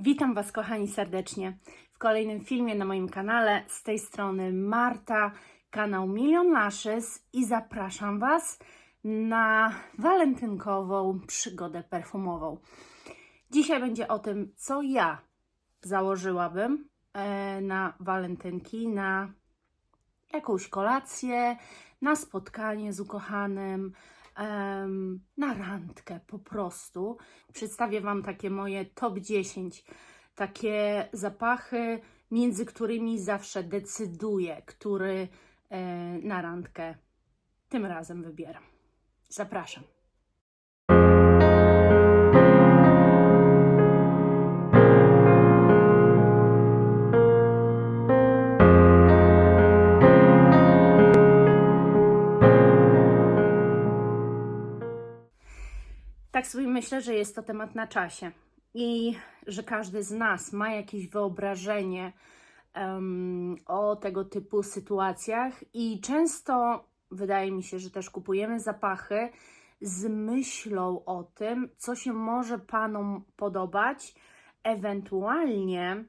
Witam Was, kochani, serdecznie w kolejnym filmie na moim kanale. Z tej strony Marta, kanał Milion Lashes i zapraszam Was na walentynkową przygodę perfumową. Dzisiaj będzie o tym, co ja założyłabym na walentynki, na jakąś kolację, na spotkanie z ukochanym, na randkę po prostu. Przedstawię Wam takie moje top 10, takie zapachy, między którymi zawsze decyduję, który na randkę tym razem wybieram. Zapraszam. Tak sobie myślę, że jest to temat na czasie i że każdy z nas ma jakieś wyobrażenie o tego typu sytuacjach i często wydaje mi się, że też kupujemy zapachy z myślą o tym, co się może Panom podobać, ewentualnie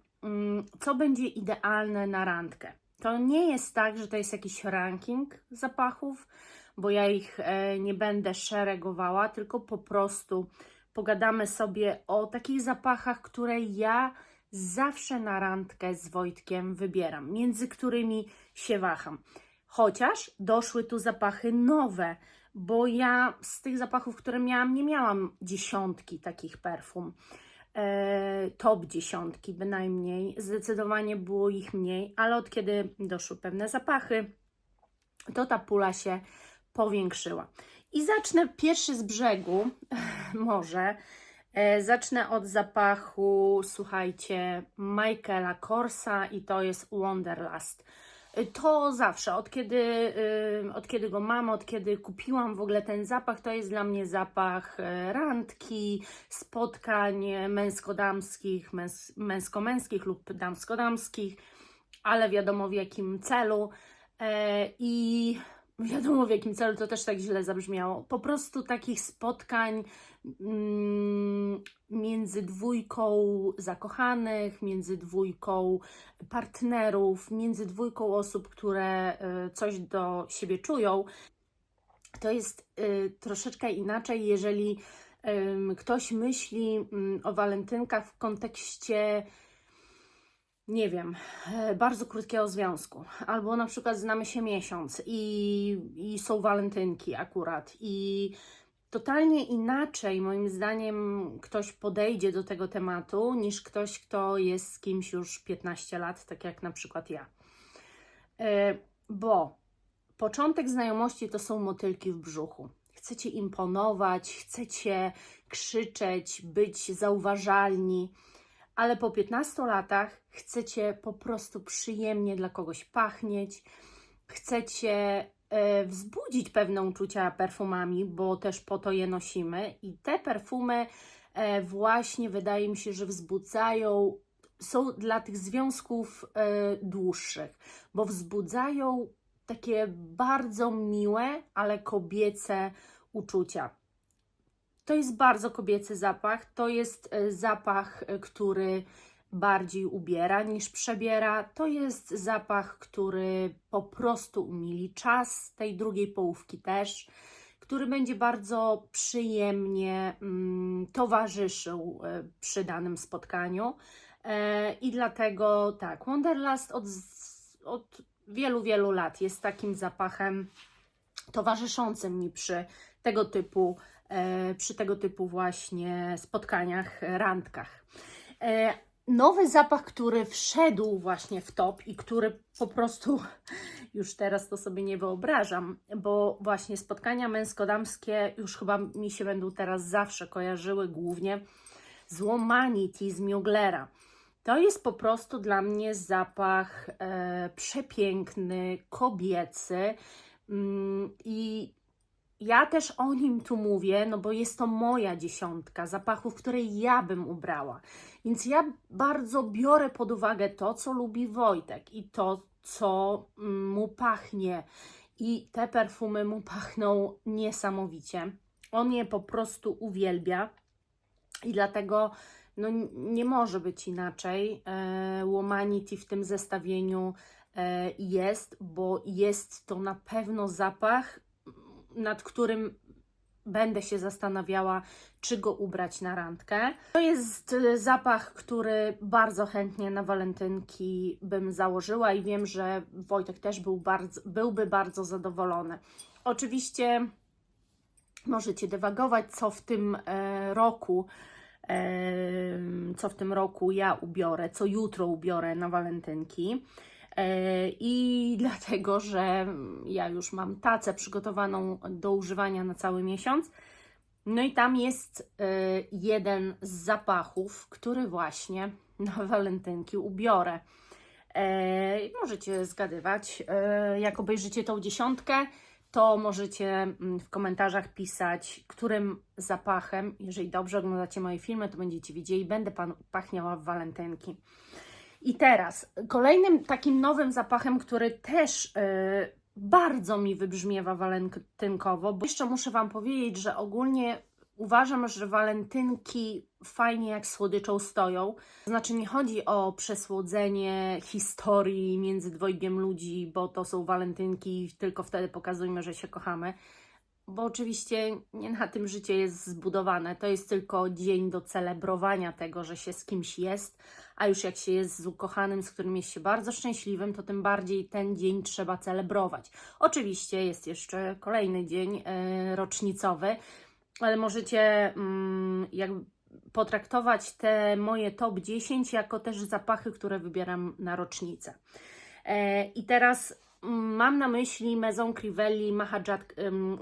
co będzie idealne na randkę. To nie jest tak, że to jest jakiś ranking zapachów, bo ja ich nie będę szeregowała, tylko po prostu pogadamy sobie o takich zapachach, które ja zawsze na randkę z Wojtkiem wybieram, między którymi się waham. Chociaż doszły tu zapachy nowe, bo ja z tych zapachów, które miałam, nie miałam dziesiątki takich perfum. Top dziesiątki bynajmniej. Zdecydowanie było ich mniej, ale od kiedy doszły pewne zapachy, to ta pula się powiększyła. I zacznę pierwszy z brzegu, może. Zacznę od zapachu, słuchajcie, Michaela Korsa i to jest Wanderlust. To zawsze, od kiedy go mam, od kiedy kupiłam w ogóle ten zapach, to jest dla mnie zapach randki, spotkań męsko-damskich, męsko-męskich lub damsko-damskich, ale wiadomo w jakim celu. I wiadomo w jakim celu, to też tak źle zabrzmiało. Po prostu takich spotkań między dwójką zakochanych, między dwójką partnerów, między dwójką osób, które coś do siebie czują. To jest troszeczkę inaczej, jeżeli ktoś myśli o walentynkach w kontekście, nie wiem, bardzo krótkiego związku, albo na przykład znamy się miesiąc i są walentynki akurat i totalnie inaczej moim zdaniem ktoś podejdzie do tego tematu niż ktoś, kto jest z kimś już 15 lat, tak jak na przykład ja. Bo początek znajomości to są motylki w brzuchu. Chcecie imponować, chcecie krzyczeć, być zauważalni, ale po 15 latach chcecie po prostu przyjemnie dla kogoś pachnieć, chcecie wzbudzić pewne uczucia perfumami, bo też po to je nosimy i te perfumy właśnie wydaje mi się, że wzbudzają, są dla tych związków dłuższych, bo wzbudzają takie bardzo miłe, ale kobiece uczucia. To jest bardzo kobiecy zapach, to jest zapach, który bardziej ubiera niż przebiera. To jest zapach, który po prostu umili czas, tej drugiej połówki też, który będzie bardzo przyjemnie towarzyszył przy danym spotkaniu. I dlatego tak, Wanderlust od wielu, wielu lat jest takim zapachem towarzyszącym mi przy tego typu właśnie spotkaniach, randkach. Nowy zapach, który wszedł właśnie w top i który po prostu już teraz to sobie nie wyobrażam, bo właśnie spotkania męsko-damskie już chyba mi się będą teraz zawsze kojarzyły głównie z Womanity z Muglera. To jest po prostu dla mnie zapach przepiękny, kobiecy i ja też o nim tu mówię, no bo jest to moja dziesiątka zapachów, które ja bym ubrała. Więc ja bardzo biorę pod uwagę to, co lubi Wojtek i to, co mu pachnie. I te perfumy mu pachną niesamowicie. On je po prostu uwielbia i dlatego No nie może być inaczej. Womanity w tym zestawieniu jest, bo jest to na pewno zapach, nad którym będę się zastanawiała, czy go ubrać na randkę. To jest zapach, który bardzo chętnie na walentynki bym założyła i wiem, że Wojtek też byłby bardzo zadowolony. Oczywiście możecie dywagować, co w tym roku ja ubiorę, co jutro ubiorę na walentynki. I dlatego, że ja już mam tacę przygotowaną do używania na cały miesiąc. No i tam jest jeden z zapachów, który właśnie na walentynki ubiorę. Możecie zgadywać. Jak obejrzycie tą dziesiątkę, to możecie w komentarzach pisać, którym zapachem, jeżeli dobrze oglądacie moje filmy, to będziecie widzieli, będę pachniała w walentynki. I teraz kolejnym takim nowym zapachem, który też bardzo mi wybrzmiewa walentynkowo, bo jeszcze muszę Wam powiedzieć, że ogólnie uważam, że walentynki fajnie jak słodyczą stoją. To znaczy nie chodzi o przesłodzenie historii między dwojgiem ludzi, bo to są walentynki, tylko wtedy pokazujmy, że się kochamy. Bo oczywiście nie na tym życie jest zbudowane. To jest tylko dzień do celebrowania tego, że się z kimś jest, a już jak się jest z ukochanym, z którym jest się bardzo szczęśliwym, to tym bardziej ten dzień trzeba celebrować. Oczywiście jest jeszcze kolejny dzień rocznicowy, ale możecie jakby potraktować te moje top 10 jako też zapachy, które wybieram na rocznicę. I teraz mam na myśli Maison Crivelli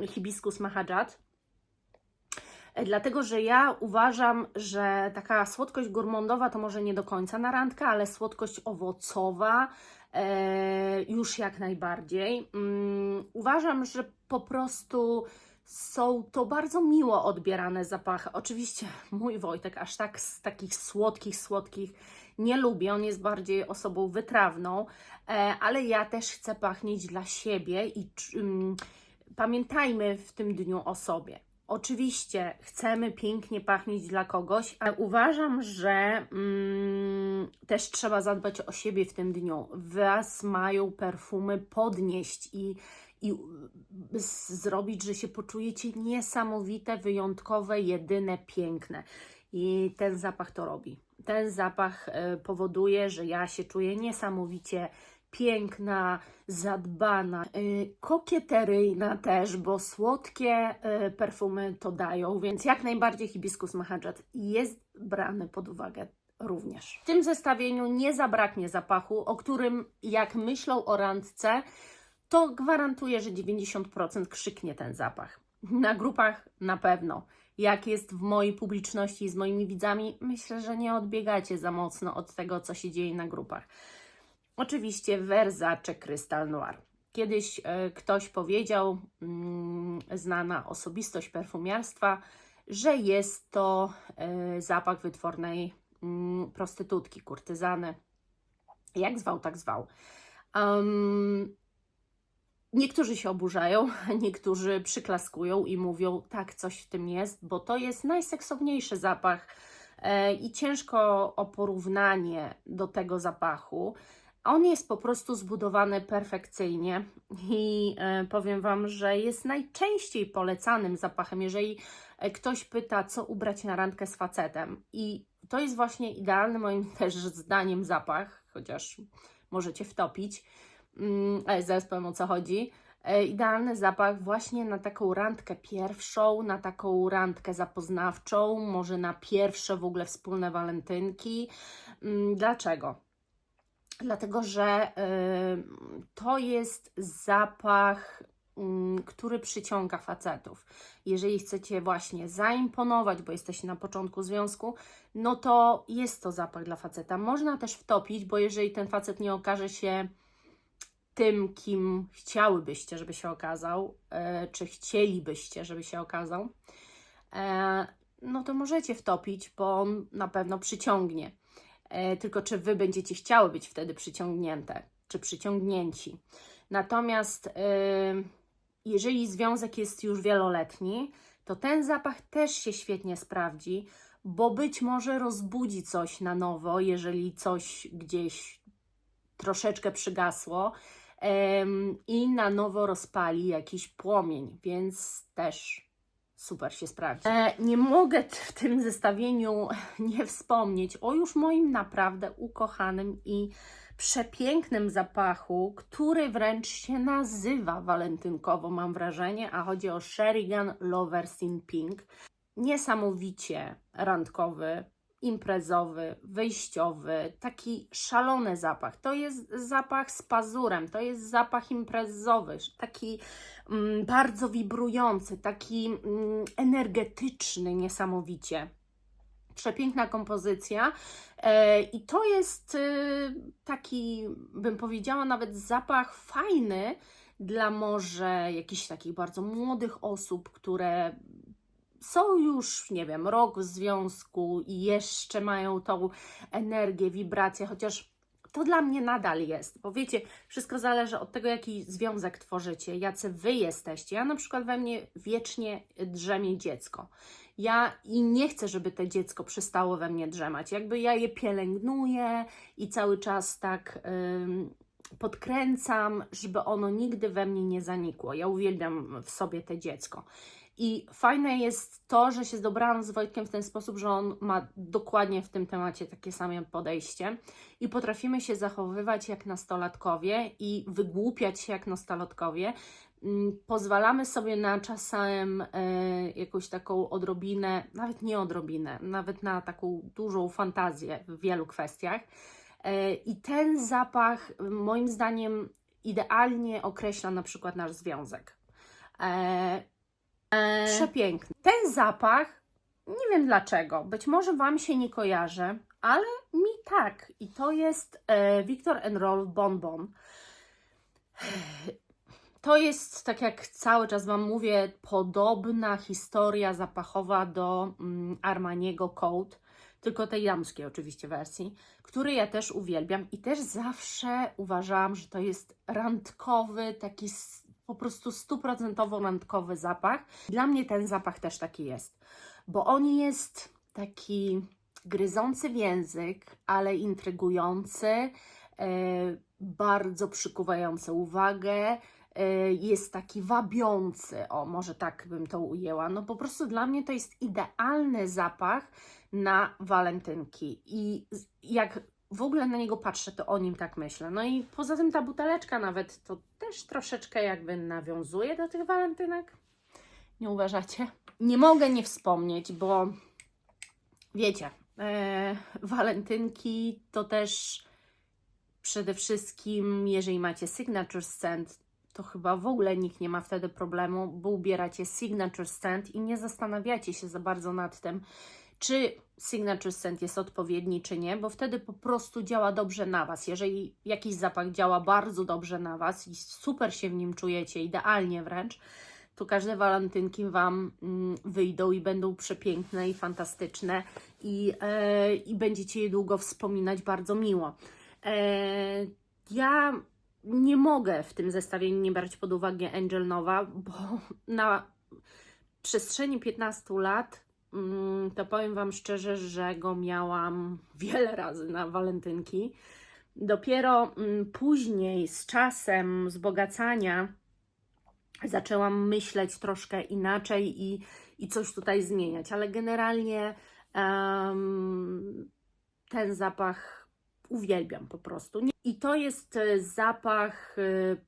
Hibiscus Mahajat, dlatego że ja uważam, że taka słodkość gourmandowa to może nie do końca na randkę, ale słodkość owocowa już jak najbardziej. Uważam, że po prostu są to bardzo miło odbierane zapachy. Oczywiście mój Wojtek aż tak z takich słodkich nie lubi, on jest bardziej osobą wytrawną, ale ja też chcę pachnieć dla siebie i pamiętajmy w tym dniu o sobie. Oczywiście chcemy pięknie pachnieć dla kogoś, ale uważam, że też trzeba zadbać o siebie w tym dniu. Was mają perfumy podnieść i zrobić, że się poczujecie niesamowite, wyjątkowe, jedyne, piękne. I ten zapach to robi. Ten zapach powoduje, że ja się czuję niesamowicie piękna, zadbana, kokieteryjna też, bo słodkie perfumy to dają, więc jak najbardziej Hibiscus Mahajat jest brany pod uwagę również. W tym zestawieniu nie zabraknie zapachu, o którym jak myślą o randce, to gwarantuję, że 90% krzyknie ten zapach. Na grupach na pewno. Jak jest w mojej publiczności z moimi widzami, myślę, że nie odbiegacie za mocno od tego, co się dzieje na grupach. Oczywiście Versace Crystal Noir. Kiedyś ktoś powiedział, znana osobistość perfumiarstwa, że jest to zapach wytwornej prostytutki, kurtyzany. Jak zwał, tak zwał. Niektórzy się oburzają, niektórzy przyklaskują i mówią, tak, coś w tym jest, bo to jest najseksowniejszy zapach i ciężko o porównanie do tego zapachu. On jest po prostu zbudowany perfekcyjnie i powiem Wam, że jest najczęściej polecanym zapachem, jeżeli ktoś pyta, co ubrać na randkę z facetem. I to jest właśnie idealny moim też zdaniem zapach, chociaż możecie wtopić, ale zaraz powiem, o co chodzi. Idealny zapach właśnie na taką randkę pierwszą, na taką randkę zapoznawczą, może na pierwsze w ogóle wspólne walentynki. Dlaczego? Dlatego, że to jest zapach, który przyciąga facetów. Jeżeli chcecie właśnie zaimponować, bo jesteście na początku związku, no to jest to zapach dla faceta. Można też wtopić, bo jeżeli ten facet nie okaże się tym, kim chciałybyście, żeby się okazał, czy chcielibyście, żeby się okazał, no to możecie wtopić, bo on na pewno przyciągnie. Tylko czy Wy będziecie chciały być wtedy przyciągnięte, czy przyciągnięci. Natomiast jeżeli związek jest już wieloletni, to ten zapach też się świetnie sprawdzi, bo być może rozbudzi coś na nowo, jeżeli coś gdzieś troszeczkę przygasło i na nowo rozpali jakiś płomień, więc też super się sprawdzi. Nie mogę w tym zestawieniu nie wspomnieć o już moim naprawdę ukochanym i przepięknym zapachu, który wręcz się nazywa walentynkowo, mam wrażenie, a chodzi o Sheringham Lovers in Pink. Niesamowicie randkowy, imprezowy, wyjściowy, taki szalony zapach. To jest zapach z pazurem, to jest zapach imprezowy, taki bardzo wibrujący, taki energetyczny niesamowicie. Przepiękna kompozycja i to jest taki, bym powiedziała, nawet zapach fajny dla może jakichś takich bardzo młodych osób, które są już, nie wiem, rok w związku i jeszcze mają tą energię, wibrację, chociaż to dla mnie nadal jest, bo wiecie, wszystko zależy od tego, jaki związek tworzycie, jacy wy jesteście. Ja na przykład we mnie wiecznie drzemie dziecko. Ja i nie chcę, żeby to dziecko przestało we mnie drzemać. Jakby ja je pielęgnuję i cały czas tak podkręcam, żeby ono nigdy we mnie nie zanikło. Ja uwielbiam w sobie to dziecko. I fajne jest to, że się dobrałam z Wojtkiem w ten sposób, że on ma dokładnie w tym temacie takie same podejście i potrafimy się zachowywać jak nastolatkowie i wygłupiać się jak nastolatkowie. Pozwalamy sobie na czasem jakąś taką odrobinę, nawet nie odrobinę, nawet na taką dużą fantazję w wielu kwestiach. I ten zapach moim zdaniem idealnie określa na przykład nasz związek. Przepiękny. Ten zapach, nie wiem dlaczego, być może Wam się nie kojarzy, ale mi tak. I to jest Viktor & Rolf Bon Bon. To jest, tak jak cały czas Wam mówię, podobna historia zapachowa do Armaniego Code, tylko tej damskiej oczywiście wersji, który ja też uwielbiam i też zawsze uważałam, że to jest randkowy, taki po prostu 100% randkowy zapach. Dla mnie ten zapach też taki jest, bo on jest taki gryzący w język, ale intrygujący, bardzo przykuwający uwagę, jest taki wabiący, o może tak bym to ujęła, no po prostu dla mnie to jest idealny zapach na walentynki i jak w ogóle na niego patrzę, to o nim tak myślę. No i poza tym ta buteleczka nawet to też troszeczkę jakby nawiązuje do tych walentynek. Nie uważacie? Nie mogę nie wspomnieć, bo wiecie, walentynki to też przede wszystkim, jeżeli macie signature scent, to chyba w ogóle nikt nie ma wtedy problemu, bo ubieracie signature scent i nie zastanawiacie się za bardzo nad tym, czy signature scent jest odpowiedni, czy nie, bo wtedy po prostu działa dobrze na Was. Jeżeli jakiś zapach działa bardzo dobrze na Was i super się w nim czujecie, idealnie wręcz, to każde walentynki Wam wyjdą i będą przepiękne i fantastyczne i będziecie je długo wspominać bardzo miło. Ja nie mogę w tym zestawieniu nie brać pod uwagę Angel Nova, bo na przestrzeni 15 lat to powiem Wam szczerze, że go miałam wiele razy na walentynki. Dopiero później, z czasem wzbogacania, zaczęłam myśleć troszkę inaczej i coś tutaj zmieniać, ale generalnie ten zapach uwielbiam po prostu. I to jest zapach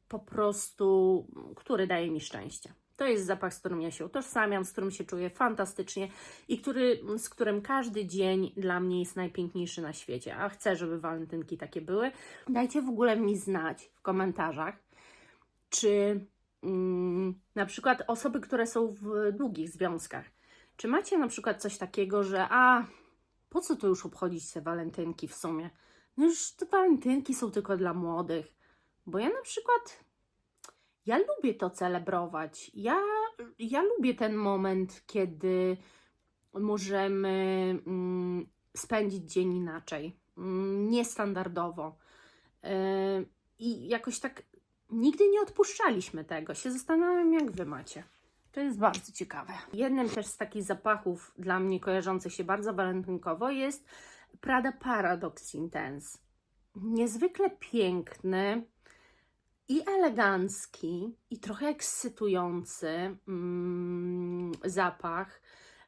po prostu, który daje mi szczęście. To jest zapach, z którym ja się utożsamiam, z którym się czuję fantastycznie i z którym każdy dzień dla mnie jest najpiękniejszy na świecie. A chcę, żeby walentynki takie były. Dajcie w ogóle mi znać w komentarzach, czy na przykład osoby, które są w długich związkach, czy macie na przykład coś takiego, że po co tu już obchodzić te walentynki w sumie? No już te walentynki są tylko dla młodych. Bo ja na przykład, ja lubię to celebrować. Ja lubię ten moment, kiedy możemy spędzić dzień inaczej, niestandardowo. I jakoś tak nigdy nie odpuszczaliśmy tego. Się zastanawiam, jak Wy macie. To jest bardzo ciekawe. Jednym też z takich zapachów dla mnie kojarzących się bardzo walentynkowo jest Prada Paradox Intense. Niezwykle piękny i elegancki, i trochę ekscytujący zapach.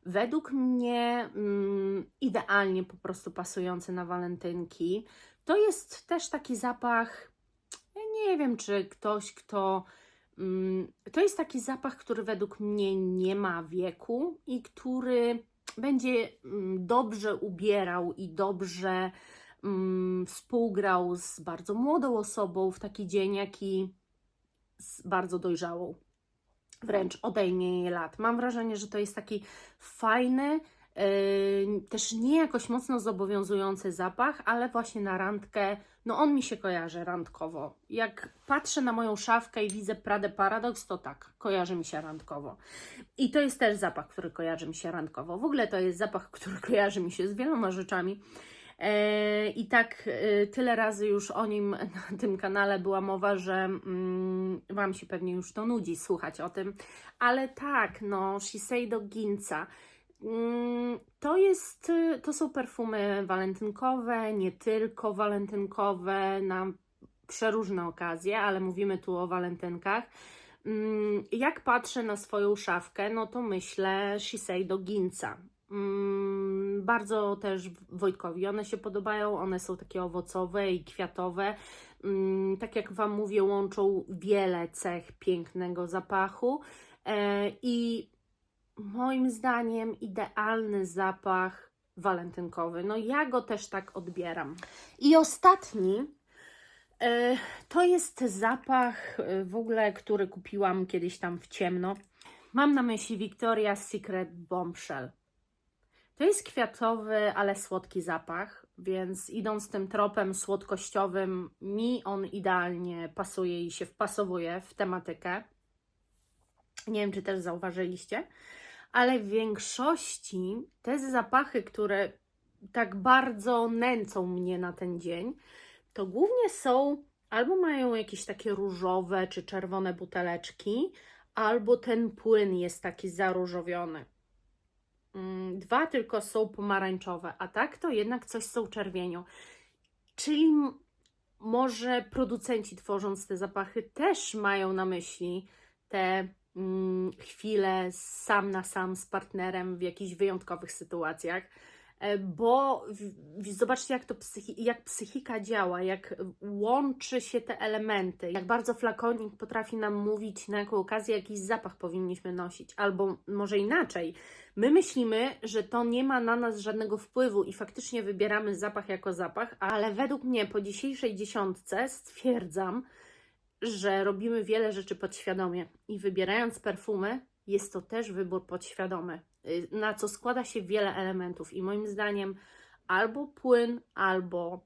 Według mnie idealnie po prostu pasujący na walentynki. To jest też taki zapach, ja nie wiem, czy ktoś, to jest taki zapach, który według mnie nie ma wieku i który będzie dobrze ubierał i dobrze współgrał z bardzo młodą osobą w taki dzień, jak i z bardzo dojrzałą. Wręcz odejmie jej lat. Mam wrażenie, że to jest taki fajny, też nie jakoś mocno zobowiązujący zapach, ale właśnie na randkę, no on mi się kojarzy randkowo. Jak patrzę na moją szafkę i widzę Pradę Paradox, to tak, kojarzy mi się randkowo. I to jest też zapach, który kojarzy mi się randkowo. W ogóle to jest zapach, który kojarzy mi się z wieloma rzeczami. I tak tyle razy już o nim na tym kanale była mowa, że Wam się pewnie już to nudzi słuchać o tym. Ale tak, no, Shiseido Ginza. To są perfumy walentynkowe, nie tylko walentynkowe, na przeróżne okazje, ale mówimy tu o walentynkach. Jak patrzę na swoją szafkę, no to myślę Shiseido Ginza. Bardzo też Wojtkowi one się podobają, one są takie owocowe i kwiatowe. Tak jak Wam mówię, łączą wiele cech pięknego zapachu i moim zdaniem idealny zapach walentynkowy. No ja go też tak odbieram. I ostatni to jest zapach w ogóle, który kupiłam kiedyś tam w ciemno. Mam na myśli Victoria's Secret Bombshell. To jest kwiatowy, ale słodki zapach, więc idąc tym tropem słodkościowym, mi on idealnie pasuje i się wpasowuje w tematykę. Nie wiem, czy też zauważyliście, ale w większości te zapachy, które tak bardzo nęcą mnie na ten dzień, to głównie są albo mają jakieś takie różowe czy czerwone buteleczki, albo ten płyn jest taki zaróżowiony. Dwa tylko są pomarańczowe, a tak to jednak coś z tą czerwienią. Czyli może producenci tworząc te zapachy też mają na myśli te chwile sam na sam z partnerem w jakichś wyjątkowych sytuacjach, bo zobaczcie, jak psychika działa, jak łączy się te elementy, jak bardzo flakonik potrafi nam mówić, na jaką okazję jakiś zapach powinniśmy nosić, albo może inaczej. My myślimy, że to nie ma na nas żadnego wpływu i faktycznie wybieramy zapach jako zapach, ale według mnie po dzisiejszej dziesiątce stwierdzam, że robimy wiele rzeczy podświadomie i wybierając perfumy, jest to też wybór podświadomy, na co składa się wiele elementów i moim zdaniem albo płyn, albo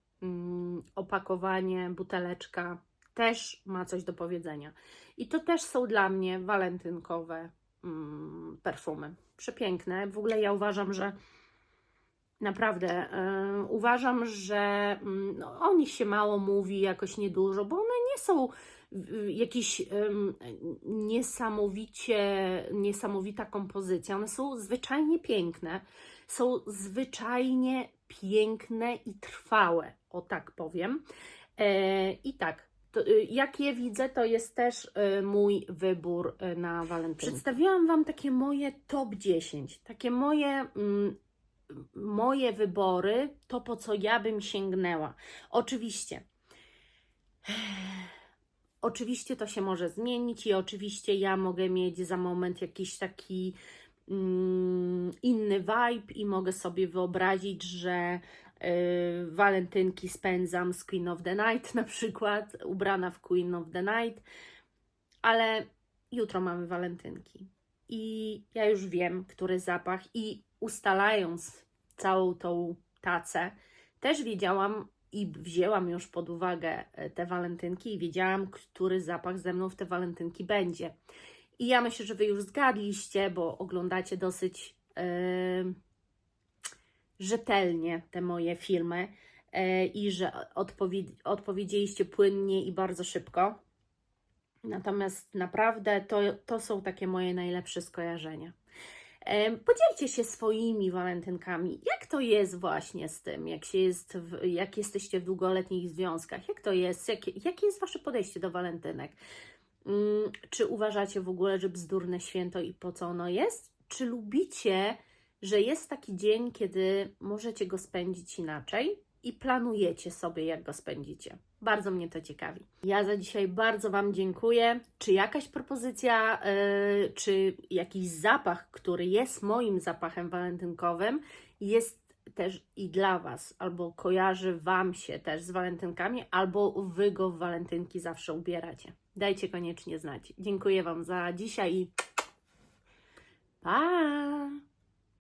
opakowanie, buteleczka też ma coś do powiedzenia. I to też są dla mnie walentynkowe perfumy. Przepiękne. W ogóle ja uważam, że naprawdę uważam, że o nich się mało mówi, jakoś niedużo, bo one nie są jakieś niesamowita kompozycja. One są zwyczajnie piękne. Są zwyczajnie piękne i trwałe, o tak powiem. I tak, jak je widzę, to jest też mój wybór na walentynki. Przedstawiłam Wam takie moje top 10, takie moje wybory, to po co ja bym sięgnęła. Oczywiście to się może zmienić i oczywiście ja mogę mieć za moment jakiś taki inny vibe i mogę sobie wyobrazić, że walentynki spędzam z Queen of the Night na przykład, ubrana w Queen of the Night, ale jutro mamy walentynki i ja już wiem, który zapach i ustalając całą tą tacę, też wiedziałam i wzięłam już pod uwagę te walentynki i wiedziałam, który zapach ze mną w te walentynki będzie. I ja myślę, że Wy już zgadliście, bo oglądacie dosyć rzetelnie te moje filmy i że odpowiedzieliście płynnie i bardzo szybko. Natomiast naprawdę to są takie moje najlepsze skojarzenia. Podzielcie się swoimi walentynkami. Jak to jest właśnie z tym, jak jesteście w długoletnich związkach? Jak to jest? Jakie jest Wasze podejście do walentynek? Czy uważacie w ogóle, że bzdurne święto i po co ono jest? Czy lubicie, że jest taki dzień, kiedy możecie go spędzić inaczej i planujecie sobie, jak go spędzicie? Bardzo mnie to ciekawi. Ja za dzisiaj bardzo Wam dziękuję. Czy jakaś propozycja, czy jakiś zapach, który jest moim zapachem walentynkowym, jest też i dla Was, albo kojarzy Wam się też z walentynkami, albo Wy go w walentynki zawsze ubieracie? Dajcie koniecznie znać. Dziękuję Wam za dzisiaj i pa!